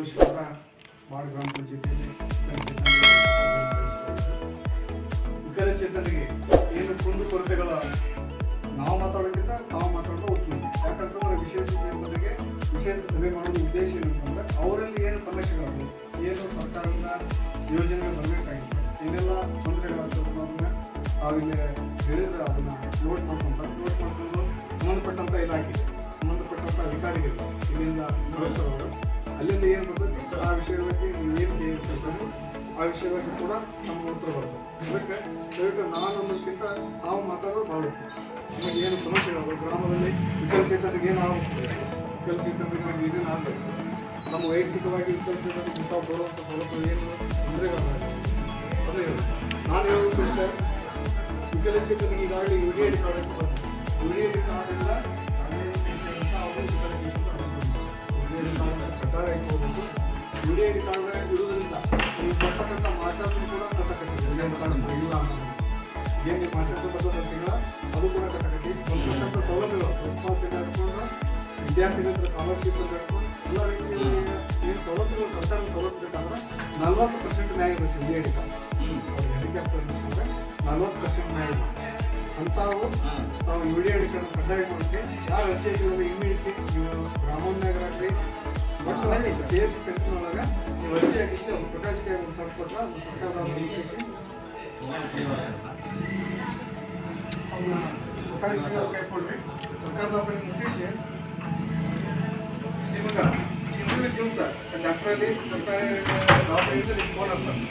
Ward ಗ್ರಾಮ ಪಂಚಾಯತಿಯಲ್ಲಿ ವಿಕಲಚೇತನರಿಗೆ ಏನು ಕುಂದು ಕೊರತೆಗಳ ನಾವು ಮಾತಾಡೋಕ್ಕಿಂತ ತಾವು ಮಾತಾಡೋದು ಉತ್ತಮ. ಯಾಕಂತಂದ್ರೆ ವಿಶೇಷ ಚೇತನರಿಗೆ ವಿಶೇಷ ಸಭೆ ಮಾಡೋದು ಉದ್ದೇಶ ಏನಂತಂದ್ರೆ ಅವರಲ್ಲಿ ಏನು ಸಮಸ್ಯೆಗಳು, ಏನು ಸರ್ಕಾರದ ಯೋಜನೆಗಳು ಬರಬೇಕಾಗಿತ್ತು, ಏನೆಲ್ಲ ತೊಂದರೆಗಳಾಗ್ತದೆ ಅನ್ನೋದನ್ನ ತಾವಿಲ್ಲಿ ಹೇಳಿದ್ರೆ ಅದನ್ನು ನೋಟ್ ಮಾಡ್ಕೊಂಡು ಸಂಬಂಧಪಟ್ಟಂಥ ಇಲಾಖೆ ಸಂಬಂಧಪಟ್ಟಂಥ ಅಧಿಕಾರಿಗಳು ಇಲ್ಲಿಂದ ಕಳಿಸ್ತಾರವರು ಅಲ್ಲಿಂದ ಏನು ಬರ್ತದೆ ಆ ವಿಷಯದ ಬಗ್ಗೆ ಏನು ಕೇಳಿರ್ತಾರೆ ಆ ವಿಷಯದ ಬಗ್ಗೆ ಕೂಡ ನಮ್ಮ ಉತ್ತರ ಬರ್ತದೆ. ಅದಕ್ಕೆ ದಯವಿಟ್ಟು ನಾನು ಅನ್ನೋದಕ್ಕಿಂತ ನಾವು ಮಾತಾಡೋದು ಭಾಳ ನಮಗೆ ಏನು ಸಮಸ್ಯೆಗಳು ಗ್ರಾಮದಲ್ಲಿ ವಿಕಲಚೇತನರಿಗೆ ಏನು ಆಗುತ್ತೆ, ವಿಕಲಚೇತನರಿಗೆ ನಮಗೆ ಏನೇನು ಆಗಬೇಕು, ನಮ್ಮ ವೈಯಕ್ತಿಕವಾಗಿ ವಿಕಲಚೇತನರಿಗೆ ಇಂಥ ಬರುವಂಥ ಸೌಲಭ್ಯ ಏನು ತೊಂದರೆಗಳಾಗ ಅದು ಹೇಳೋದು. ನಾನು ಹೇಳೋದು ಇಷ್ಟ, ವಿಕಲಚೇತನಿಗೆ ಈಗಾಗಲೇ UDAD ಕಾರ್ಡ್ ಅಂತ ಬರ್ತದೆ. UDAD ಕಾರ್ಡಿಂದ ಕಡ್ಡಾಯ ಹೋಗೋದು. UDAD ಕಾರ್ಡ್ ಇರುವುದರಿಂದ ನೀವು ಬರ್ತಕ್ಕಂಥ ಮಾಸಾಸನ ಕೂಡ ಕಟ್ಟಕಟ್ಟಿದೆ. UDAD ಕಾರ್ಡ್ ಇಲ್ಲ ಅನ್ನೋದು ಏನು ಮಾಸಾಸ ಬರ್ತದ ತಿಂಗಳ ಅದು ಕೂಡ ಕಟ್ಟಕಟ್ಟಿ ಬರ್ತಕ್ಕಂಥ ಸೌಲಭ್ಯಗಳು ರೆಸ್ಪಾನ್ಸಿಬಲ್ ಹಿಡ್ಕೊಂಡು ವಿದ್ಯಾರ್ಥಿಗಳ ಸ್ಕಾಲರ್ಶಿಪ್ ಹಿಡ್ಕೊಂಡು ಎಲ್ಲ ರೀತಿಯ ಏನು ಸೌಲಭ್ಯಗಳು ಸರ್ಕಾರದ ಸೌಲಭ್ಯ ಬೇಕಂದ್ರೆ 40% ನ್ಯಾಯ ಇರುತ್ತೆ. UDAD ಕಾರ್ಡ್ ಹ್ಯಾಂಡಿಕ್ಯಾಪ್ ಅಂದರೆ 40% ನ್ಯಾಯ ಇದೆ ಅಂಥವು ನಾವು UDAD ಕಾರ್ಡ್ ಕಡ್ಡಾಯ ಮಾಡುತ್ತೆ. ಯಾವ ವೆಬ್ಸೈಟ್ಗಳಲ್ಲಿ ಇಮಿಡಿಯೇಟ್ಲಿ ನೀವು ಗ್ರಾಮೋನ್ಯಾಗರಾಗಲಿ ಮತ್ತು CSC ಸೆಂಟರ್ ಒಳಗೆ ನೀವು ಅರ್ಜಿ ಹಾಕಿಸಿ ಅವ್ರು ಪ್ರಕಾಶಕ್ಕೆ ಒಂದು ಸರ್ಟ್ ಕೊಟ್ಟರೆ ಅದು ಸರ್ಕಾರದ ಮುಗಿಸಿ ಅವನ್ನ ಪ್ರಕಾಶಕ್ಕೆ ಕೈಕೊಡ್ರಿ. ಸರ್ಕಾರದ ಮುಗಿಸಿ ನಿಮಗೆ ಇಂಟರ್ವ್ಯೂ ದಿವಸ ಡಾಕ್ಟ್ರಲ್ಲಿ ಸರ್ಕಾರಿ ಡಾಕ್ಟರಿಂದ ನಿಮ್ಗೆ ಫೋನ್ ಆಗ್ತದೆ.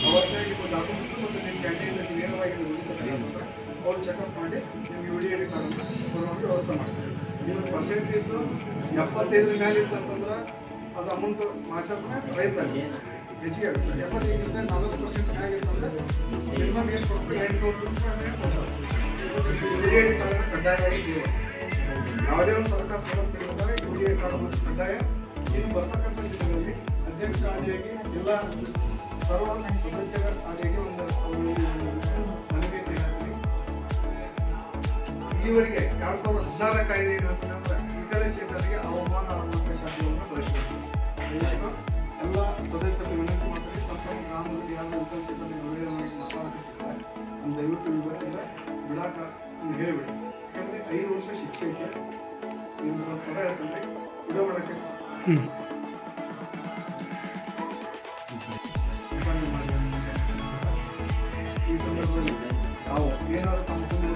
ಅವತ್ತೇ ನಿಮ್ಮ ಡಾಕ್ಯುಮೆಂಟ್ಸ್ ಮತ್ತು ನಿಮ್ಮ ಕ್ಯಾಂಟೀನಲ್ಲಿ ನೇರವಾಗಿ ಉಚಿತ ಅವ್ರು ಚೆಕಪ್ ಮಾಡಿ ನಿಮ್ಗೆ UDAD ಕಾರ್ಡನ್ನು ಕೊಡುವಂಥ ವ್ಯವಸ್ಥೆ ಮಾಡ್ತಾರೆ. ನಿಮ್ಗೆ ಪರ್ಸೆಂಟೇಜು 75 ಮೇಲೆ ಇತ್ತಂತಂದ್ರೆ ಅದು ಅಮೌಂಟ್ ಮಾಸಾಸನ ರೈಸ್ ಆಗಿ ಹೆಚ್ಚಿಗೆ ಆಗುತ್ತೆ. 75ರಿಂದ 40% ಆಗಿತ್ತಂದ್ರೆ ಮಿನಿಮಮ್ ಎಷ್ಟು ಕೊಟ್ಟು 800 ರೂಪಾಯಿ ಕೊಡ್ತಾರೆ. UDAD ಕಾರ್ಡನ್ನು ಕಡ್ಡಾಯವಾಗಿ ನೀವು ಯಾವುದೇ ಒಂದು ಸರ್ಕಾರ ಸೌಲಭ್ಯ ತೆಗೆದುಕೊಂಡಾಗ UDAD ಕಾರ್ಡ್ ಮತ್ತು ಕಡ್ಡಾಯ ಇನ್ನು ಬರ್ತಕ್ಕಂಥ ದಿನಗಳಲ್ಲಿ ಅಧ್ಯಕ್ಷ ಆದಿಯಾಗಿ ಎಲ್ಲ ಸರ್ವ ಸದಸ್ಯರ ಆದಿಯಾಗಿ ಒಂದು ನನಗೆ ಈವರೆಗೆ 2016 ಕಾಯ್ದೆ ಏನಂತಂದ್ರೆ ವಿಕಲಚೇತನರಿಗೆ ಅವಮಾನ ಅನ್ನುವಂಥ ಶಬ್ದವನ್ನು ಬಳಸಿದ್ರು. ಎಲ್ಲ ಸದಸ್ಯರು ವಿನಂತಿ ಮಾಡ್ತಾರೆ, ತಮ್ಮ ಗ್ರಾಮದಲ್ಲಿ ಯಾರು ವಿಕಲಚೇತನರಿಗೆ ಒಳ್ಳೆಯದಾಗಿ ಮಾತಾಡ್ತಿರ್ತಾರೆ ನಮ್ಮ ದಯವಿಟ್ಟು ಇವತ್ತಿಂದ ಬಿಡಾಕ ಹೇಳಿಬಿಡಿ. ಯಾಕಂದರೆ 5 ವರ್ಷ ಶಿಕ್ಷೆ ಐತೆ. ನಿಮ್ಗೆ ಪದ ಹೇಳ್ತಂದ್ರೆ ವಿಡಿಯೋ ಮಾಡೋಕ್ಕೆ ಈ ಸಂದರ್ಭದಲ್ಲಿ ನಾವು ಏನಾದರೂ ತಮ್ಮ ಕುಟುಂಬ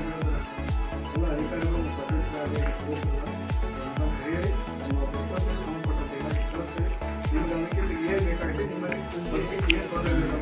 ಎಲ್ಲ ಅಧಿಕಾರಿಗಳು ಸದಸ್ಯರಾಗಿ ಹೇಳಿ ನಮ್ಮ ಪ್ರಪಂಚಕ್ಕೆ ಸಂಬಂಧಪಟ್ಟಂತೆ ಇಲಾಖೆ ಕಳಿಸ್ತೇವೆ. ನಿಮ್ಗೆ ಅದಕ್ಕೆ ಏನು ಬೇಕಾಗಿದೆ ನಿಮ್ಮಲ್ಲಿ ಏನು ತೊಂದರೆ ಇಲ್ಲ